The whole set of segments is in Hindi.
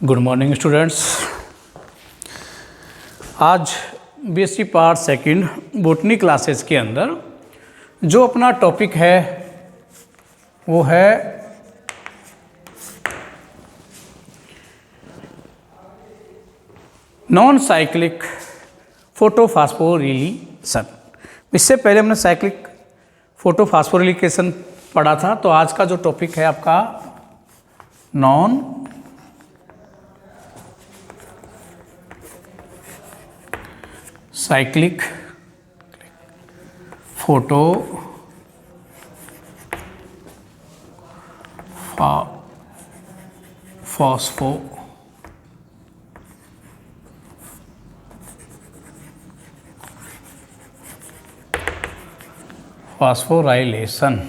Good morning students. आज BSc part second botany classes के अंदर जो अपना टॉपिक है वो है नॉन साइक्लिक फोटोफॉस्फोरिलेशन। इससे पहले हमने साइक्लिक फोटोफॉस्फोरिलेशन पढ़ा था, तो आज का जो टॉपिक है आपका नॉन साइक्लिक फोटो फॉस्फोराइलेशन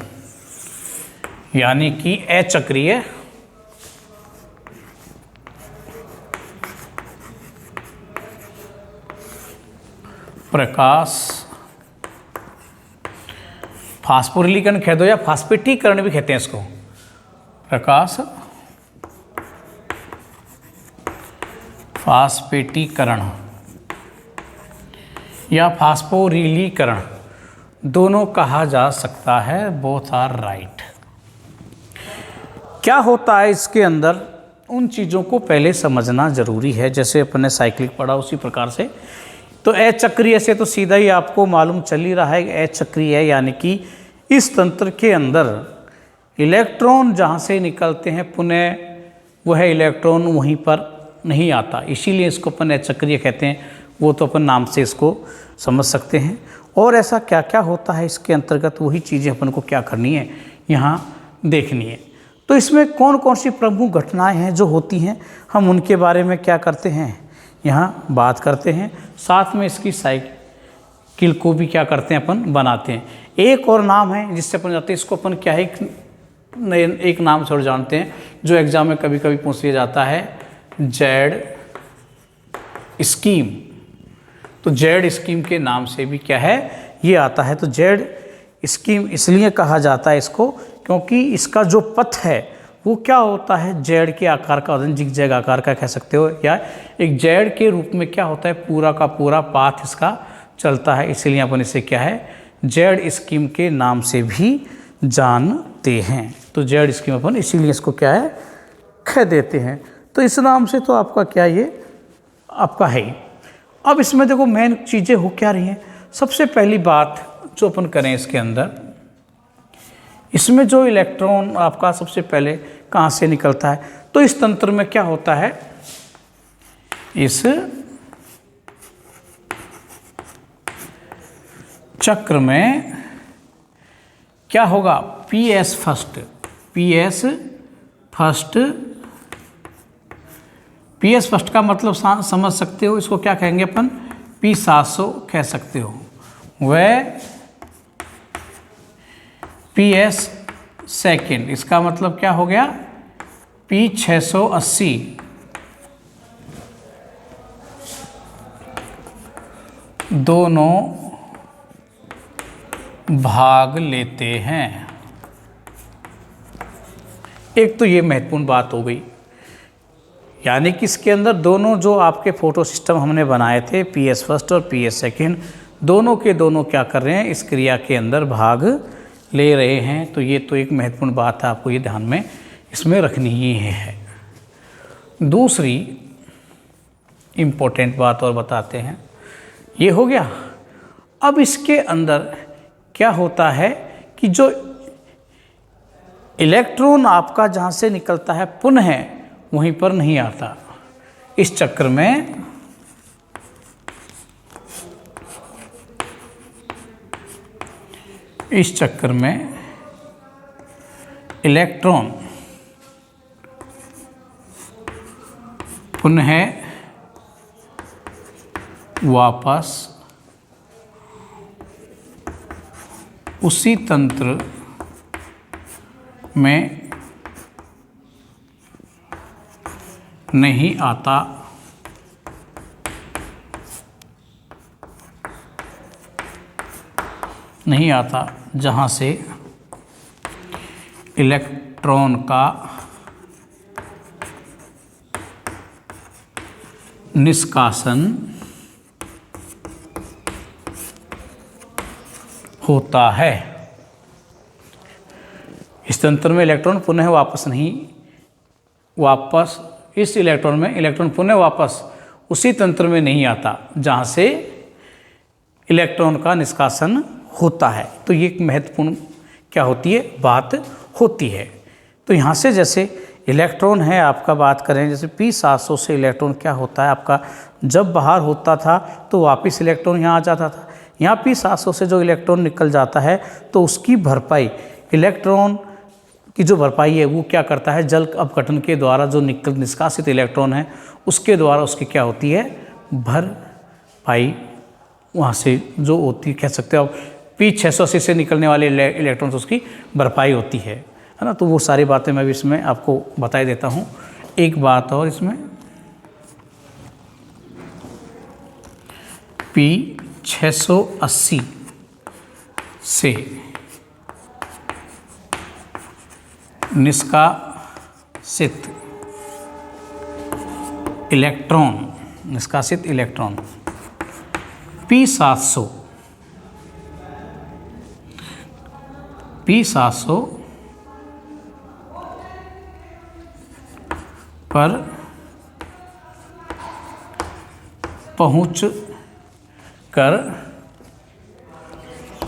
यानी कि अचक्रीय प्रकाश फास्फोरिलीकरण कह दो या फास्फेटीकरण भी कहते हैं इसको। प्रकाश फास्फेटीकरण या फास्फोरिलीकरण दोनों कहा जा सकता है, बोथ आर राइट। क्या होता है इसके अंदर, उन चीज़ों को पहले समझना जरूरी है। जैसे अपन ने साइक्लिक पढ़ा उसी प्रकार से तो अचक्रीय से तो सीधा ही आपको मालूम चल ही रहा है। अचक्रीय यानी कि इस तंत्र के अंदर इलेक्ट्रॉन जहाँ से निकलते हैं पुनः वह इलेक्ट्रॉन वहीं पर नहीं आता, इसीलिए इसको अपन अचक्रीय कहते हैं। वो तो अपन नाम से इसको समझ सकते हैं। और ऐसा क्या क्या होता है इसके अंतर्गत, वही चीज़ें अपन को क्या करनी है, यहाँ देखनी है। तो इसमें कौन कौन सी प्रमुख घटनाएं हैं जो होती हैं, हम उनके बारे में क्या करते हैं, यहाँ बात करते हैं। साथ में इसकी साइकिल को भी क्या करते हैं, अपन बनाते हैं। एक और नाम है जिससे अपन जाते हैं, इसको अपन क्या है, एक नाम से और जानते हैं जो एग्जाम में कभी कभी पूछ लिया जाता है, जेड स्कीम। तो जेड स्कीम के नाम से भी क्या है ये आता है। तो जेड स्कीम इसलिए कहा जाता है इसको क्योंकि इसका जो पथ है वो क्या होता है, जेड के आकार का होता है, जिगजैग आकार का कह सकते हो, या एक जेड के रूप में क्या होता है, पूरा का पूरा पाथ इसका चलता है। इसलिए अपन इसे क्या है, जेड स्कीम के नाम से भी जानते हैं। तो जेड स्कीम अपन इसीलिए इसको क्या है, कह देते हैं। तो इस नाम से तो आपका क्या ये आपका है। अब इसमें देखो मेन चीज़ें हो क्या रही हैं। सबसे पहली बात जो अपन करें इसके अंदर, इसमें जो इलेक्ट्रॉन आपका सबसे पहले कहाँ से निकलता है, तो इस तंत्र में क्या होता है, इस चक्र में क्या होगा, पीएस फर्स्ट। पीएस फर्स्ट का मतलब समझ सकते हो, इसको क्या कहेंगे अपन, P700 कह सकते हो। वह पीएस सेकेंड, इसका मतलब क्या हो गया, P680 दोनों भाग लेते हैं। एक तो ये महत्वपूर्ण बात हो गई, यानी कि इसके अंदर दोनों जो आपके फोटो सिस्टम हमने बनाए थे, पीएस फर्स्ट और पीएस सेकेंड, दोनों के दोनों क्या कर रहे हैं, इस क्रिया के अंदर भाग ले रहे हैं। तो ये तो एक महत्वपूर्ण बात है, आपको ये ध्यान में इसमें रखनी ही है। दूसरी इम्पोर्टेंट बात और बताते हैं, ये हो गया। अब इसके अंदर क्या होता है कि जो इलेक्ट्रॉन आपका जहाँ से निकलता है पुनः वहीं पर नहीं आता। इस चक्र में इलेक्ट्रॉन पुनः वापस उसी तंत्र में नहीं आता। जहाँ से इलेक्ट्रॉन का निष्कासन होता है। इस तंत्र में इलेक्ट्रॉन पुनः वापस इस इलेक्ट्रॉन में इलेक्ट्रॉन पुनः वापस उसी तंत्र में नहीं आता जहाँ से इलेक्ट्रॉन का निष्कासन होता है। तो ये एक महत्वपूर्ण क्या होती है, बात होती है। तो यहाँ से जैसे इलेक्ट्रॉन है आपका, बात करें जैसे P700 से इलेक्ट्रॉन क्या होता है आपका, जब बाहर होता था तो वापस इलेक्ट्रॉन यहाँ आ जाता था। यहाँ P700 से जो इलेक्ट्रॉन निकल जाता है तो उसकी भरपाई, इलेक्ट्रॉन की जो भरपाई है वो क्या करता है, जल अपघटन के द्वारा जो निष्कासित इलेक्ट्रॉन है उसके द्वारा उसकी क्या होती है, भरपाई वहाँ से जो होती है, कह सकते हो आप P680 से निकलने वाले इलेक्ट्रॉन उसकी भरपाई होती है ना। तो वो सारी बातें मैं भी इसमें आपको बता देता हूँ। एक बात और इसमें P680 से निष्कासित इलेक्ट्रॉन P700 पर पहुँच कर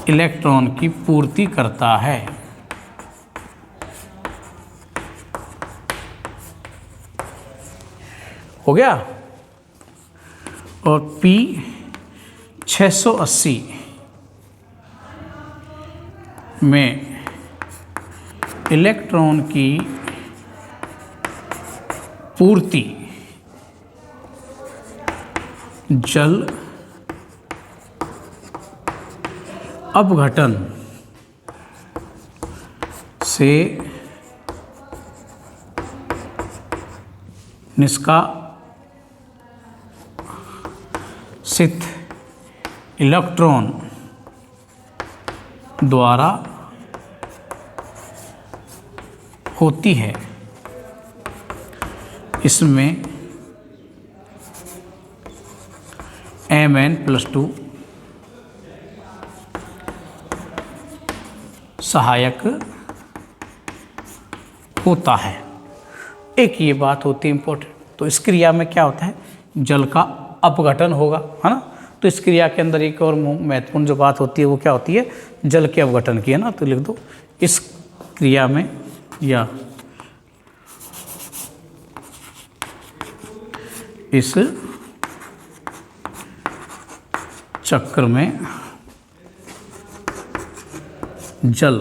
इलेक्ट्रॉन की पूर्ति करता है। हो गया। और P680 में इलेक्ट्रॉन की पूर्ति जल अपघटन से निष्कासित इलेक्ट्रॉन द्वारा होती है। इसमें Mn+2 सहायक होता है। एक ये बात होती है इम्पोर्टेंट। तो इस क्रिया में क्या होता है, जल का अपघटन होगा, है ना। तो इस क्रिया के अंदर एक और महत्वपूर्ण जो बात होती है वो क्या होती है, जल के अपघटन की, है ना। तो लिख दो इस क्रिया में या इस चक्र में जल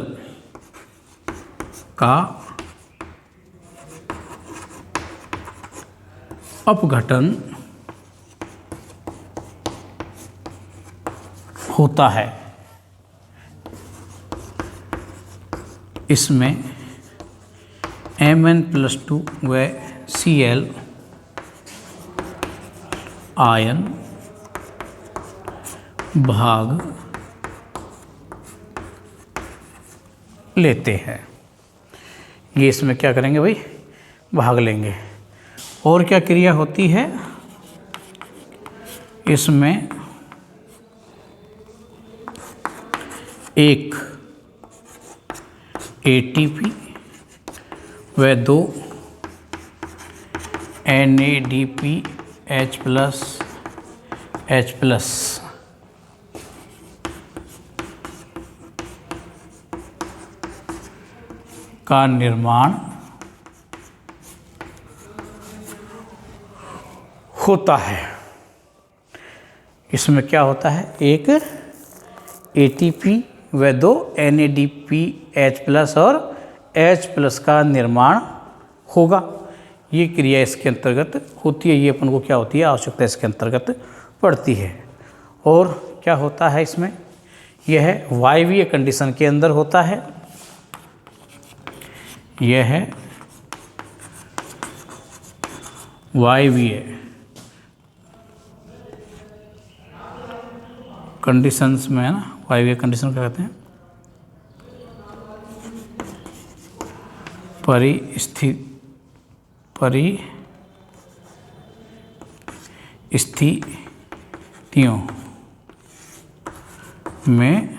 का अपघटन होता है। इसमें Mn+2 व Cl आयन भाग लेते हैं। ये इसमें क्या करेंगे भाई, भाग लेंगे। और क्या क्रिया होती है इसमें, एक ATP व 2 NADPH+H+ का निर्माण होता है। इसमें क्या होता है, एक ATP व 2 NADPH+ और H+ का निर्माण होगा। ये क्रिया इसके अंतर्गत होती है। ये अपन को क्या होती है, आवश्यकता इसके अंतर्गत पड़ती है। और क्या होता है इसमें, यह वायवीय कंडीशन के अंदर होता है। यह है वायवीय कंडीशंस में, है ना। वायवीय कंडीशन क्या कहते हैं, स्थितियों में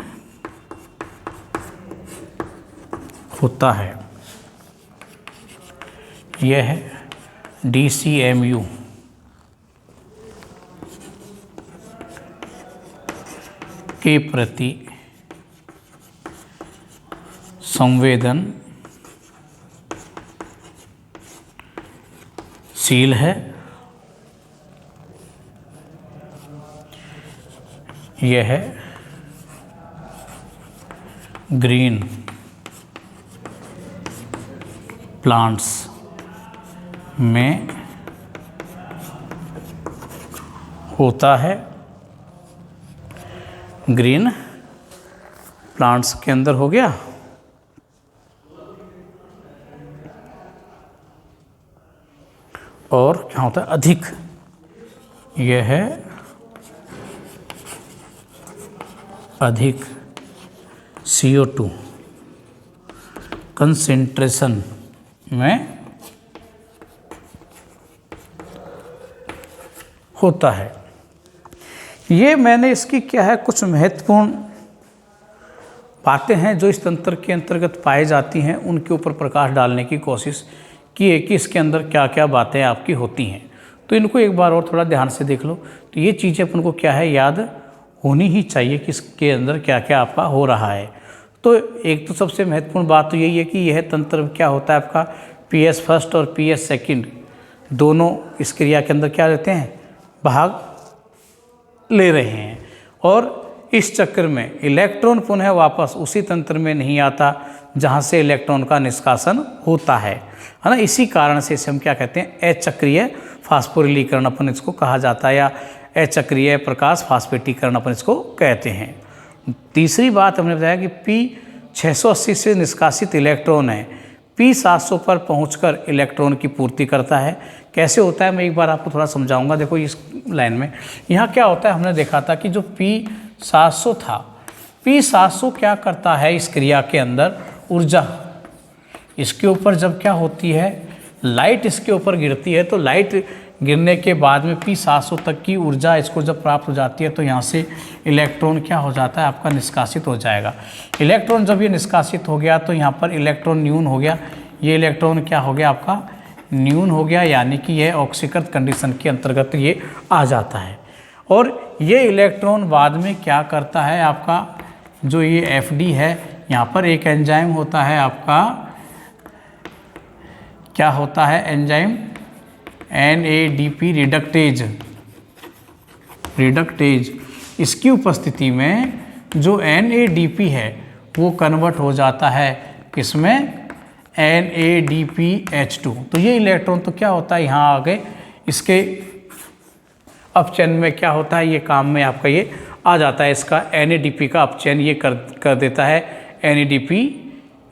होता है। यह DCMU के प्रति संवेदनशील है। यह ग्रीन प्लांट्स में होता है। ग्रीन प्लांट्स के अंदर हो गया। और क्या होता है? अधिक। यह है अधिक CO2 कंसेंट्रेशन में होता है। ये मैंने इसकी क्या है, कुछ महत्वपूर्ण बातें हैं जो इस तंत्र के अंतर्गत पाई जाती हैं, उनके ऊपर प्रकाश डालने की कोशिश की है कि इसके अंदर क्या क्या बातें आपकी होती हैं। तो इनको एक बार और थोड़ा ध्यान से देख लो। तो ये चीज़ें अपन को क्या है, याद होनी ही चाहिए कि इसके अंदर क्या क्या आपका हो रहा है। तो एक तो सबसे महत्वपूर्ण बात तो यही है कि यह तंत्र क्या होता है आपका, PS फर्स्ट और PS सेकंड दोनों इस क्रिया के अंदर क्या रहते हैं, भाग ले रहे हैं। और इस चक्र में इलेक्ट्रॉन पुनः वापस उसी तंत्र में नहीं आता जहाँ से इलेक्ट्रॉन का निष्कासन होता है ना। इसी कारण से इसे हम क्या कहते हैं, अचक्रीय फास्फोरिलीकरण अपन इसको कहा जाता है, या अचक्रीय प्रकाश फास्फेटीकरण अपन इसको कहते हैं। तीसरी बात हमने बताया कि P680 से निष्कासित इलेक्ट्रॉन है P700 पर पहुंचकर इलेक्ट्रॉन की पूर्ति करता है। कैसे होता है मैं एक बार आपको थोड़ा समझाऊंगा। देखो इस लाइन में यहाँ क्या होता है, हमने देखा था कि जो P700 था, P700 क्या करता है इस क्रिया के अंदर, ऊर्जा इसके ऊपर जब क्या होती है, लाइट इसके ऊपर गिरती है, तो लाइट गिरने के बाद में P700 तक की ऊर्जा इसको जब प्राप्त हो जाती है तो यहाँ से इलेक्ट्रॉन क्या हो जाता है आपका, निष्कासित हो जाएगा। इलेक्ट्रॉन जब ये निष्कासित हो गया तो यहाँ पर इलेक्ट्रॉन न्यून हो गया। ये इलेक्ट्रॉन क्या हो गया आपका, न्यून हो गया, यानी कि यह ऑक्सीकृत कंडीशन के अंतर्गत ये आ जाता है। और ये इलेक्ट्रॉन बाद में क्या करता है आपका, जो ये FD है, यहाँ पर एक एंजाइम होता है आपका, क्या होता है एंजाइम, NADP रिडक्टेज। इसकी उपस्थिति में जो NADP है वो कन्वर्ट हो जाता है किसमें, NADPH2। तो ये इलेक्ट्रॉन तो क्या होता है, यहाँ आ गए, इसके अपचयन में क्या होता है, ये काम में आपका ये आ जाता है, इसका NADP का अपचयन ये कर देता है NADP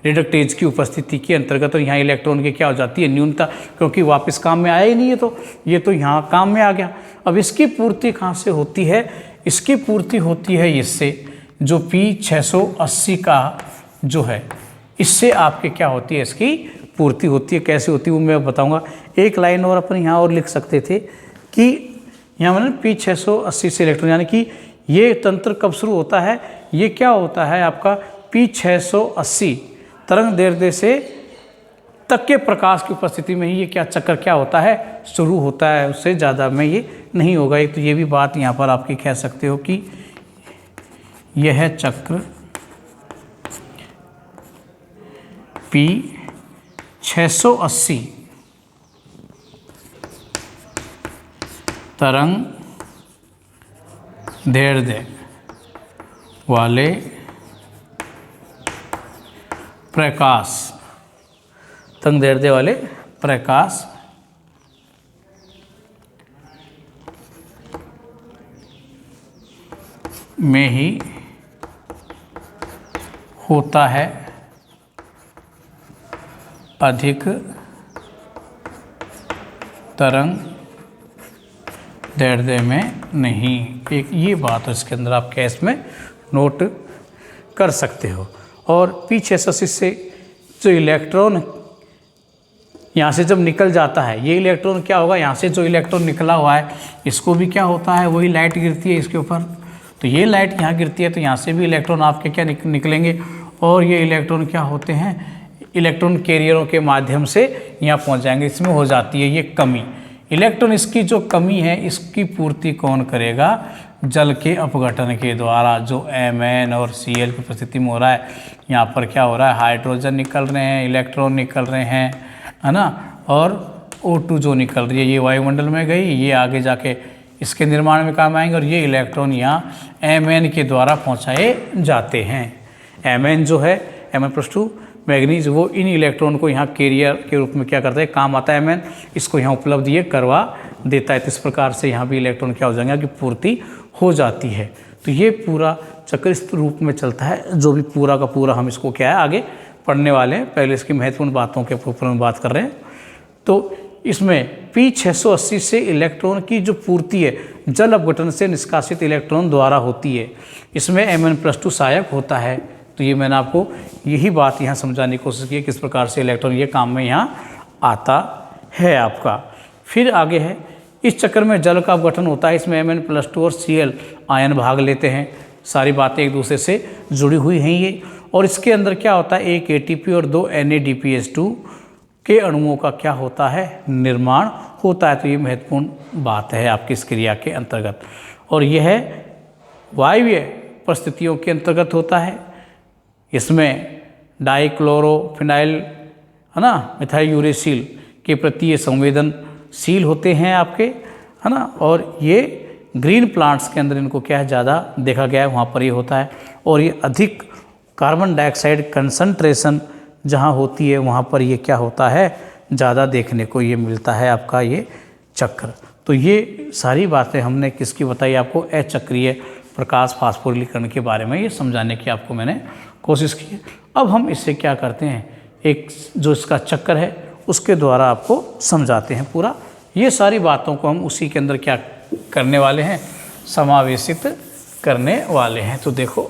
रिडक्टेज की उपस्थिति के अंतर्गत। और यहाँ इलेक्ट्रॉन की क्या हो जाती है, न्यूनता, क्योंकि वापस काम में आया ही नहीं है, तो ये तो यहाँ काम में आ गया। अब इसकी पूर्ति कहाँ से होती है, इसकी पूर्ति होती है इससे, जो P680 का जो है, इससे आपके क्या होती है, इसकी पूर्ति होती है। कैसे होती है वो मैं बताऊँगा। एक लाइन और अपन यहाँ और लिख सकते थे कि यहाँ मैंने P680 से इलेक्ट्रॉन, यानी कि ये तंत्र कब शुरू होता है, ये क्या होता है आपका P680 तरंग दैर्ध्य से तक के प्रकाश की उपस्थिति में ही ये क्या चक्र क्या होता है, शुरू होता है। उससे ज़्यादा में ये नहीं होगा। एक तो ये भी बात यहाँ पर आपकी कह सकते हो कि यह चक्र P680 तरंग दैर्ध्य वाले प्रकाश, तरंग दैर्ध्य वाले प्रकाश में ही होता है, अधिक तरंग दैर्ध्य में नहीं। एक ये बात इसके अंदर आप कैश में नोट कर सकते हो। और P680 से जो इलेक्ट्रॉन यहाँ से जब निकल जाता है ये इलेक्ट्रॉन क्या होगा, यहाँ से जो इलेक्ट्रॉन निकला हुआ है इसको भी क्या होता है, वही लाइट गिरती है इसके ऊपर। तो ये लाइट यहाँ गिरती है तो यहाँ से भी इलेक्ट्रॉन आपके क्या निकलेंगे, और ये इलेक्ट्रॉन क्या होते हैं, इलेक्ट्रॉन कैरियरों के माध्यम से यहाँ पहुँच जाएंगे। इसमें हो जाती है ये कमी। इलेक्ट्रॉन इसकी जो कमी है इसकी पूर्ति कौन करेगा, जल के अपघटन के द्वारा, जो Mn और Cl की परिस्थिति में हो रहा है। यहाँ पर क्या हो रहा है, हाइड्रोजन निकल रहे हैं, इलेक्ट्रॉन निकल रहे हैं, है ना, और O2 जो निकल रही है ये वायुमंडल में गई, ये आगे जाके इसके निर्माण में काम आएंगे, और ये इलेक्ट्रॉन यहाँ Mn के द्वारा पहुँचाए जाते हैं। Mn जो है Mn+2 मैग्नीज, वो इन इलेक्ट्रॉन को यहाँ कैरियर के रूप में क्या करता है, काम आता है Mn, इसको यहाँ उपलब्ध ये करवा देता है। तो इस प्रकार से यहाँ भी इलेक्ट्रॉन क्या हो जाएंगे कि पूर्ति हो जाती है। तो ये पूरा चक्र इस रूप में चलता है, जो भी पूरा का पूरा हम इसको क्या है आगे पढ़ने वाले हैं। पहले इसकी महत्वपूर्ण बातों के ऊपर में बात कर रहे हैं। तो इसमें P680 से इलेक्ट्रॉन की जो पूर्ति है जल अपघटन से निष्कासित इलेक्ट्रॉन द्वारा होती है। इसमें Mn+2 सहायक होता है। तो ये मैंने आपको यही बात यहाँ समझाने की कोशिश की है, किस प्रकार से इलेक्ट्रॉन ये काम में यहाँ आता है आपका। फिर आगे है, इस चक्र में जल का अपघटन होता है, इसमें Mn+2 और Cl आयन भाग लेते हैं। सारी बातें एक दूसरे से जुड़ी हुई हैं ये। और इसके अंदर क्या होता है, एक ATP और 2 NADPH2 के अणुओं का क्या होता है, निर्माण होता है। तो ये महत्वपूर्ण बात है आपकी इस क्रिया के अंतर्गत। और यह वायवीय परिस्थितियों के अंतर्गत होता है। इसमें डाइक्लोरोफिनाइल, है ना, मिथाइल यूरेसिल के प्रति ये संवेदनशील होते हैं आपके, है ना। और ये ग्रीन प्लांट्स के अंदर इनको क्या है ज़्यादा देखा गया है, वहाँ पर ये होता है। और ये अधिक कार्बन डाइऑक्साइड कंसंट्रेशन जहाँ होती है वहाँ पर ये क्या होता है, ज़्यादा देखने को ये मिलता है आपका ये चक्र। तो ये सारी बातें हमने किसकी बताई आपको, अचक्रीय प्रकाश फास्फोरिलीकरण के बारे में ये समझाने की आपको मैंने कोशिश की है। अब हम इससे क्या करते हैं, एक जो इसका चक्कर है उसके द्वारा आपको समझाते हैं पूरा। ये सारी बातों को हम उसी के अंदर क्या करने वाले हैं, समावेशित करने वाले हैं। तो देखो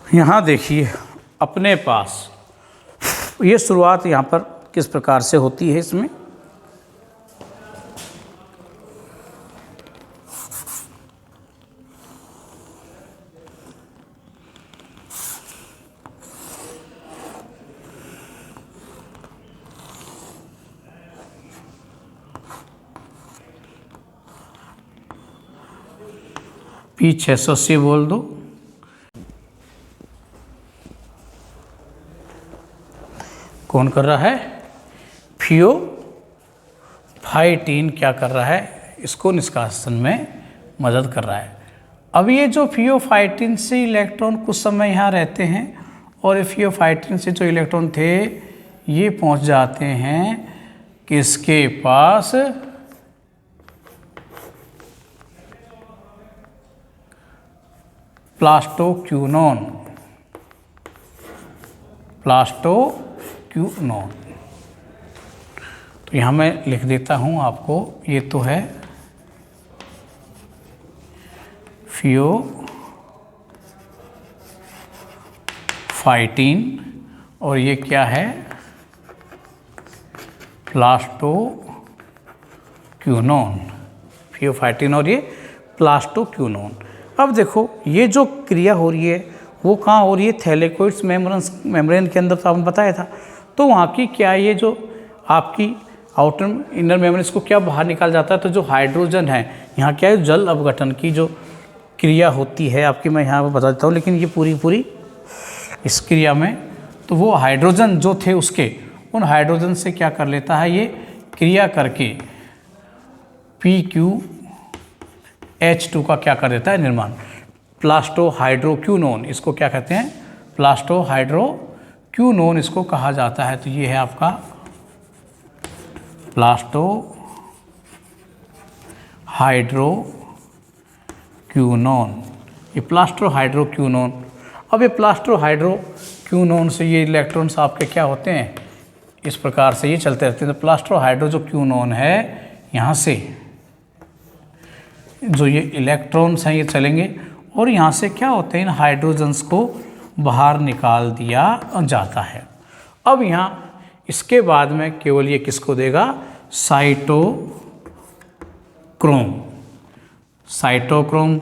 यहाँ देखिए अपने पास ये शुरुआत यहाँ पर किस प्रकार से होती है। इसमें P680 बोल दो, कौन कर रहा है, थियोफाइटिन क्या कर रहा है, इसको निष्कासन में मदद कर रहा है। अब ये जो थियोफाइटिन से इलेक्ट्रॉन कुछ समय यहाँ रहते हैं, और थियोफाइटिन से जो इलेक्ट्रॉन थे ये पहुँच जाते हैं किसके पास, प्लास्टोक्यूनोन। तो यहाँ मैं लिख देता हूँ आपको, ये तो है थियोफाइटिन और ये क्या है, प्लास्टोक्यूनोन। थियोफाइटिन और ये प्लास्टोक्यूनोन। अब देखो ये जो क्रिया हो रही है वो कहाँ हो रही है, थैलेकोइड्स मेम्ब्रेन के अंदर, तो आपने बताया था। तो वहाँ की क्या ये जो आपकी आउटर इनर मेम्ब्रेन, इसको क्या बाहर निकाल जाता है। तो जो हाइड्रोजन है यहाँ क्या है, जल अपघटन की जो क्रिया होती है आपकी, मैं यहाँ पर बता देता हूँ। लेकिन ये पूरी इस क्रिया में तो वो हाइड्रोजन जो थे उसके, उन हाइड्रोजन से क्या कर लेता है, ये क्रिया करके PqH2 का क्या कर देता है, निर्माण। प्लास्टोहाइड्रोक्विनोन, इसको क्या कहते हैं, प्लास्टोहाइड्रोक्विनोन इसको कहा जाता है। तो ये है आपका प्लास्टोहाइड्रोक्विनोन, ये प्लास्टोहाइड्रोक्विनोन। अब ये प्लास्टोहाइड्रोक्विनोन से ये इलेक्ट्रॉन्स आपके क्या होते हैं, इस प्रकार से ये चलते रहते हैं। तो प्लास्टोहाइड्रो जो क्विनोन है, यहाँ से जो ये इलेक्ट्रॉन्स हैं ये चलेंगे और यहाँ से क्या होते हैं, इन हाइड्रोजन्स को बाहर निकाल दिया जाता है। अब यहाँ इसके बाद में केवल ये किसको देगा, साइटोक्रोम। साइटोक्रोम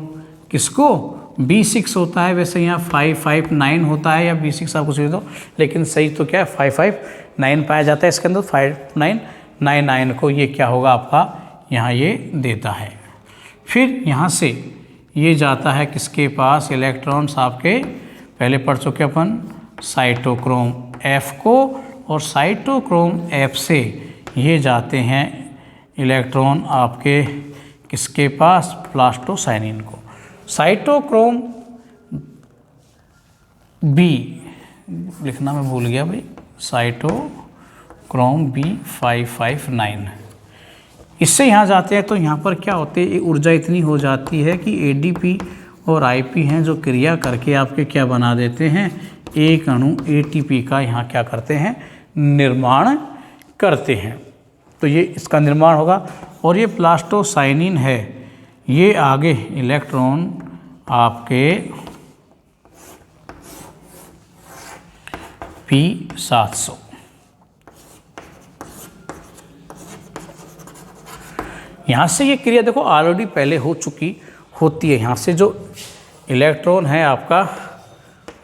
किसको, B6 होता है, वैसे यहाँ 559 होता है या B6 आप कुछ भी दो, लेकिन सही तो क्या है 559 पाया जाता है इसके अंदर। 5999 को ये क्या होगा आपका, यहाँ ये देता है। फिर यहाँ से ये जाता है किसके पास, इलेक्ट्रॉन्स आपके पहले पढ़ चुके अपन साइटोक्रोम F को, और साइटोक्रोम F से ये जाते हैं इलेक्ट्रॉन आपके किसके पास, प्लास्टोसाइनिन को। साइटोक्रोम B लिखना मैं भूल गया भाई, साइटोक्रोम B559, इससे यहाँ जाते हैं। तो यहाँ पर क्या होते हैं, ऊर्जा इतनी हो जाती है कि ADP और IP हैं जो क्रिया करके आपके क्या बना देते हैं, एक अणु ATP का यहाँ क्या करते हैं, निर्माण करते हैं। तो ये इसका निर्माण होगा। और ये प्लास्टोसाइनिन है, ये आगे इलेक्ट्रॉन आपके P700, यहाँ से ये क्रिया देखो ऑलरेडी पहले हो चुकी होती है। यहाँ से जो इलेक्ट्रॉन है आपका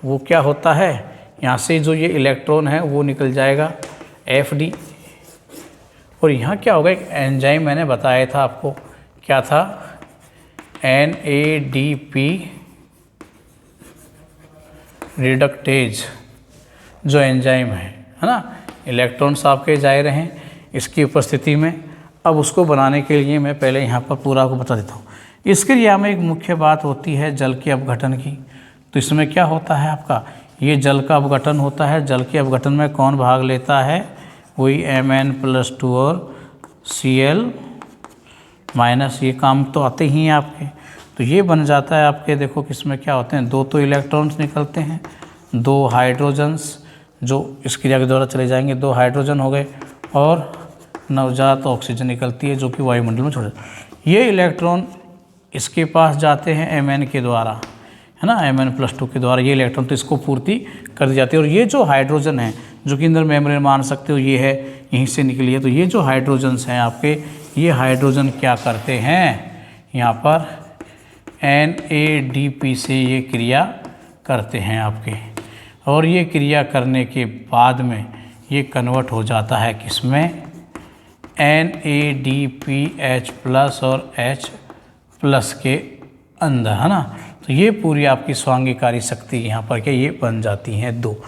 वो क्या होता है, यहाँ से जो ये इलेक्ट्रॉन है वो निकल जाएगा FD, और यहाँ क्या होगा, एक एंजाइम मैंने बताया था आपको, क्या था, NADP रिडक्टेज जो एंजाइम है ना, इलेक्ट्रॉन्स आपके जा रहे हैं इसकी उपस्थिति में। अब उसको बनाने के लिए मैं पहले यहाँ पर पूरा को बता देता हूँ। इस क्रिया में एक मुख्य बात होती है जल के अपघटन की। तो इसमें क्या होता है आपका, ये जल का अपघटन होता है। जल के अपघटन में कौन भाग लेता है, वही Mn+2 और Cl-, ये काम तो आते ही हैं आपके। तो ये बन जाता है आपके, देखो किसमें क्या होते हैं, दो तो इलेक्ट्रॉन्स निकलते हैं, दो हाइड्रोजन्स जो इस क्रिया के द्वारा चले जाएंगे, दो हाइड्रोजन हो गए, और नवजात ऑक्सीजन निकलती है जो कि वायुमंडल में छोड़। ये इलेक्ट्रॉन इसके पास जाते हैं Mn के द्वारा, है ना, Mn+2 के द्वारा ये इलेक्ट्रॉन तो इसको पूर्ति कर दी जाती है। और ये जो हाइड्रोजन है जो कि अंदर मेम्ब्रेन मान सकते हो, ये है यहीं से निकली है। तो ये जो हाइड्रोजन्स हैं आपके, ये हाइड्रोजन क्या करते हैं, यहाँ पर NADP से ये क्रिया करते हैं आपके, और ये क्रिया करने के बाद में ये कन्वर्ट हो जाता है किसमें, NADPH+ और H+ के अंदर, है ना। तो ये पूरी आपकी स्वांगीकारी शक्ति यहाँ पर क्या ये बन जाती हैं दो।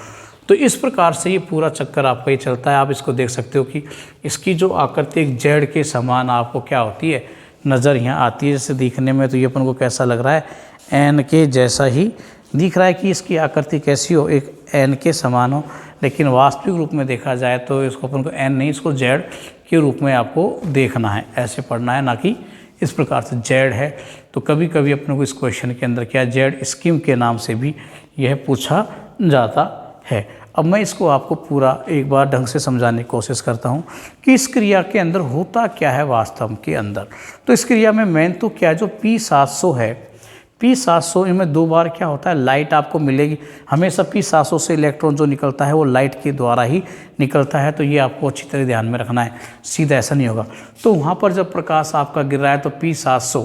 तो इस प्रकार से ये पूरा चक्कर आपका ये चलता है। आप इसको देख सकते हो कि इसकी जो आकृति एक जेड के समान आपको क्या होती है, नज़र यहाँ आती है। जैसे दिखने में तो ये अपन को कैसा लग रहा है, एन के जैसा ही दिख रहा है कि इसकी आकृति कैसी हो, एक एन के समान हो, लेकिन वास्तविक रूप में देखा जाए तो इसको अपन को एन नहीं, इसको जेड के रूप में आपको देखना है, ऐसे पढ़ना है, ना कि इस प्रकार से जेड है। तो कभी कभी अपने को इस क्वेश्चन के अंदर क्या जेड स्कीम के नाम से भी यह पूछा जाता है। अब मैं इसको आपको पूरा एक बार ढंग से समझाने की कोशिश करता हूँ कि इस क्रिया के अंदर होता क्या है वास्तव के अंदर। तो इस क्रिया में मेन तो क्या है, जो P700 है, P700 इनमें दो बार क्या होता है, लाइट आपको मिलेगी। हमेशा P700 से इलेक्ट्रॉन जो निकलता है वो लाइट के द्वारा ही निकलता है। तो ये आपको अच्छी तरह ध्यान में रखना है, सीधा ऐसा नहीं होगा। तो वहाँ पर जब प्रकाश आपका गिर रहा है तो P700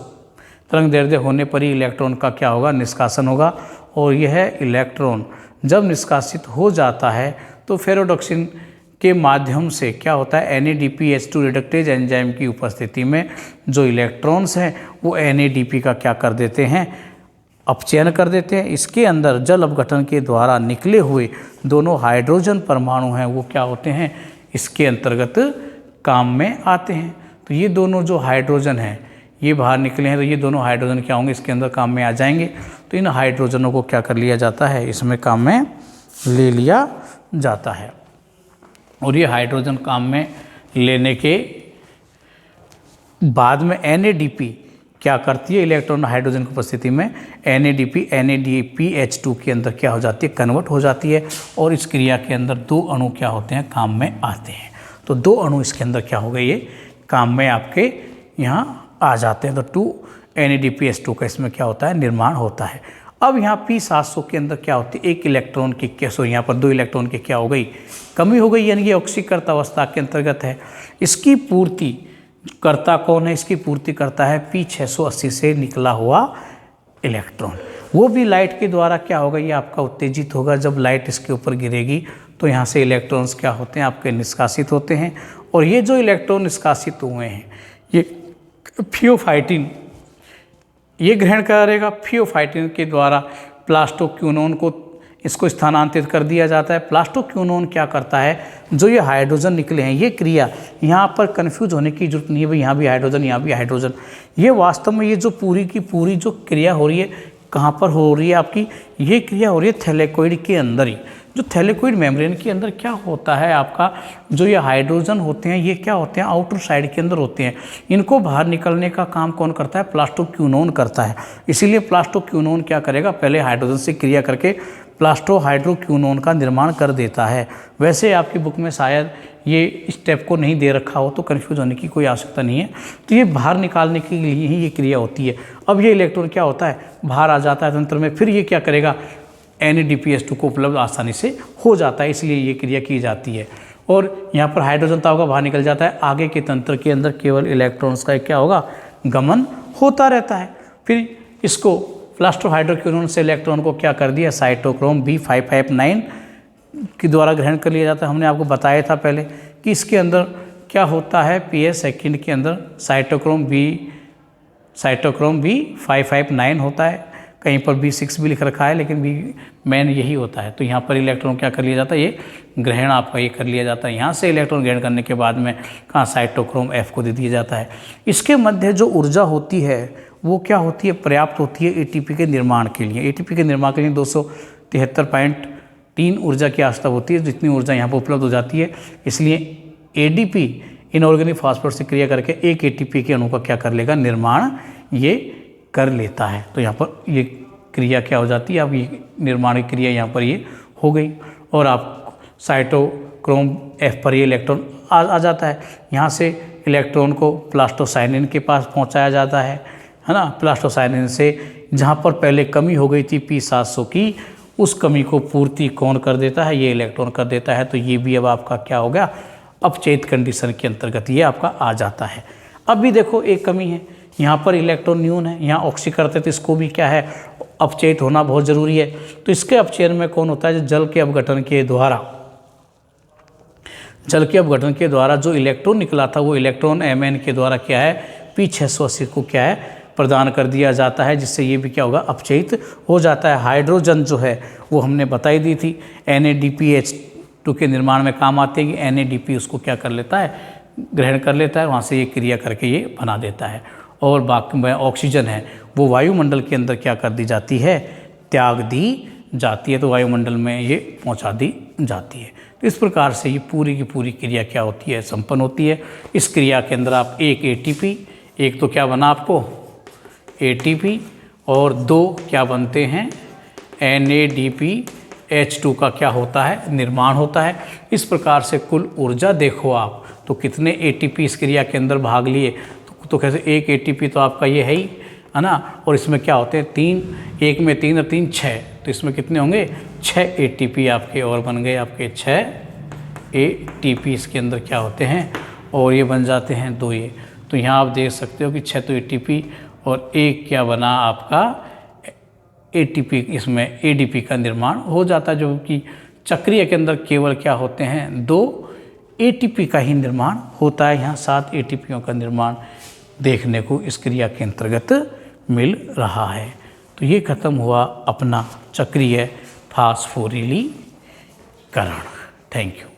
तरंग दैर्ध्य होने पर ही इलेक्ट्रॉन का क्या होगा, निष्कासन होगा। और यह इलेक्ट्रॉन जब निष्कासित हो जाता है तो फेरोडॉक्सिन के माध्यम से क्या होता है, NADPH2 रिडक्टेज एंजाइम की उपस्थिति में जो इलेक्ट्रॉन्स हैं वो NADP का क्या कर देते हैं, अपचयन कर देते हैं। इसके अंदर जल अपघटन के द्वारा निकले हुए दोनों हाइड्रोजन परमाणु हैं वो क्या होते हैं, इसके अंतर्गत काम में आते हैं। तो ये दोनों जो हाइड्रोजन हैं ये बाहर निकले हैं तो ये दोनों हाइड्रोजन क्या होंगे, इसके अंदर काम में आ जाएंगे। तो इन हाइड्रोजनों को क्या कर लिया जाता है, इसमें काम में ले लिया जाता है। और ये हाइड्रोजन काम में लेने के बाद में NADP क्या करती है, इलेक्ट्रॉन हाइड्रोजन की उपस्थिति में NADP NADPH2 के अंदर क्या हो जाती है, कन्वर्ट हो जाती है। और इस क्रिया के अंदर 2 अणु क्या होते हैं, काम में आते हैं। तो 2 अणु इसके अंदर क्या हो गए, ये काम में आपके यहाँ आ जाते हैं। तो 2 NADPH2 का इसमें क्या होता है, निर्माण होता है। अब यहाँ P700 के अंदर क्या होती है, 1 इलेक्ट्रॉन की यहाँ पर 2 इलेक्ट्रॉन की क्या हो गई, कमी हो गई, यानी कि ऑक्सीकृत अवस्था के अंतर्गत है। इसकी पूर्ति करता कौन है, इसकी पूर्ति करता है P680 से निकला हुआ इलेक्ट्रॉन। वो भी लाइट के द्वारा क्या होगा, ये आपका उत्तेजित होगा। जब लाइट इसके ऊपर गिरेगी तो यहाँ से इलेक्ट्रॉन्स क्या होते हैं, आपके निष्कासित होते हैं। और ये जो इलेक्ट्रॉन निष्कासित हुए हैं, ये थियोफाइटिन ये ग्रहण करेगा। थियोफाइटिन के द्वारा प्लास्टोक्यूनोन को इसको स्थानांतरित कर दिया जाता है। प्लास्टोक्यूनोन क्या करता है, जो ये हाइड्रोजन निकले हैं, ये क्रिया यहाँ पर कन्फ्यूज होने की जरूरत नहीं है, भाई यहाँ भी हाइड्रोजन यहाँ भी हाइड्रोजन। ये वास्तव में ये जो पूरी की पूरी जो क्रिया हो रही है, कहाँ पर हो रही है आपकी, ये क्रिया हो रही है थैलेकोइड के अंदर ही। जो थैलेकोइड मेम्ब्रेन के अंदर क्या होता है आपका, जो ये हाइड्रोजन होते हैं, ये क्या होते हैं, आउटर साइड के अंदर होते हैं। इनको बाहर निकलने का काम कौन करता है, प्लास्टोक्यूनोन करता है। इसीलिए प्लास्टोक्यूनोन क्या करेगा, पहले हाइड्रोजन से क्रिया करके प्लास्टोहाइड्रोक्यूनोन का निर्माण कर देता है। वैसे आपकी बुक में शायद ये स्टेप को नहीं दे रखा हो, तो कन्फ्यूज होने की कोई आवश्यकता नहीं है। तो ये बाहर निकालने के लिए ही ये क्रिया होती है। अब ये इलेक्ट्रॉन क्या होता है, बाहर आ जाता है तंत्र में, फिर ये क्या करेगा, NADPH2 को उपलब्ध आसानी से हो जाता है, इसलिए ये क्रिया की जाती है। और यहाँ पर हाइड्रोजन ताव का बाहर निकल जाता है। आगे के तंत्र के अंदर केवल इलेक्ट्रॉन्स का क्या होगा, गमन होता रहता है। फिर इसको प्लास्टोहाइड्रोक्यूनोन से इलेक्ट्रॉन को क्या कर दिया, साइटोक्रोम B559 के द्वारा ग्रहण कर लिया जाता है। हमने आपको बताया था पहले कि इसके अंदर क्या होता है, PS सेकंड के अंदर साइटोक्रोम B559 होता है। कहीं पर B6 भी लिख रखा है, लेकिन मेन यही होता है। तो यहाँ पर इलेक्ट्रॉन क्या कर लिया जाता है, ये ग्रहण आपका ये कर लिया जाता है। यहाँ से इलेक्ट्रॉन ग्रहण करने के बाद में कहाँ साइटोक्रोम F को दे दिया जाता है। इसके मध्य जो ऊर्जा होती है वो क्या होती है, पर्याप्त होती है ATP के निर्माण के लिए। ATP के निर्माण के लिए 273.3 ऊर्जा की आवश्यकता होती है, जितनी ऊर्जा यहाँ पर उपलब्ध हो जाती है। इसलिए ADP इनऑर्गेनिक फास्फोरेट से क्रिया करके एक ATP के अणु का क्या कर लेगा, निर्माण ये कर लेता है। तो यहाँ पर ये क्रिया क्या हो जाती है, अब ये निर्माण की क्रिया यहाँ पर ये हो गई। और आप साइटोक्रोम F पर ये इलेक्ट्रॉन आ जाता है। यहाँ से इलेक्ट्रॉन को प्लास्टोसाइनिन के पास पहुँचाया जाता है ना। प्लास्टोसाइनिन से जहाँ पर पहले कमी हो गई थी P700 की, उस कमी को पूर्ति कौन कर देता है, ये इलेक्ट्रॉन कर देता है। तो ये भी अब आपका क्या हो गया, अपचयित कंडीशन के अंतर्गत ये आपका आ जाता है। अब भी देखो एक कमी है, यहाँ पर इलेक्ट्रॉन न्यून है, यहाँ ऑक्सीकृत है, तो इसको भी क्या है, अपचयित होना बहुत ज़रूरी है। तो इसके अपचयन में कौन होता है, जो जल के अपघटन के द्वारा जो इलेक्ट्रॉन निकला था, वो इलेक्ट्रॉन Mn के द्वारा क्या है, P680 को क्या है, प्रदान कर दिया जाता है, जिससे ये भी क्या होगा, अपचयित हो जाता है। हाइड्रोजन जो है वो हमने बताई दी थी, NADPH2 के निर्माण में काम आते हैं कि NADP उसको क्या कर लेता है, ग्रहण कर लेता है, वहाँ से ये क्रिया करके ये बना देता है। और बाकी में ऑक्सीजन है वो वायुमंडल के अंदर क्या कर दी जाती है, त्याग दी जाती है। तो वायुमंडल में ये पहुँचा दी जाती है। तो इस प्रकार से ये पूरी की पूरी क्रिया क्या होती है, संपन्न होती है। इस क्रिया के अंदर आप एक ATP, एक तो क्या बना आपको ATP, और 2 क्या बनते हैं, NADPH2 का क्या होता है, निर्माण होता है। इस प्रकार से कुल ऊर्जा देखो आप, तो कितने ATP इस क्रिया के अंदर भाग लिए, तो कैसे एक ATP तो आपका ये है ना। और इसमें क्या होते हैं, 3, एक में 3 और 3 6, तो इसमें कितने होंगे, 6 ATP आपके और बन गए, आपके 6 ATP इसके अंदर क्या होते हैं, और ये बन जाते हैं 2 ये। तो यहाँ आप देख सकते हो कि 6 तो ATP और एक क्या बना आपका ATP, इसमें ADP का निर्माण हो जाता है, जो कि चक्रीय के अंदर केवल क्या होते हैं, 2 ATP का ही निर्माण होता है। यहाँ 7 ATPों का निर्माण देखने को इस क्रिया के अंतर्गत मिल रहा है। तो ये खत्म हुआ अपना चक्रीय फास्फोरिलीकरण। Thank you.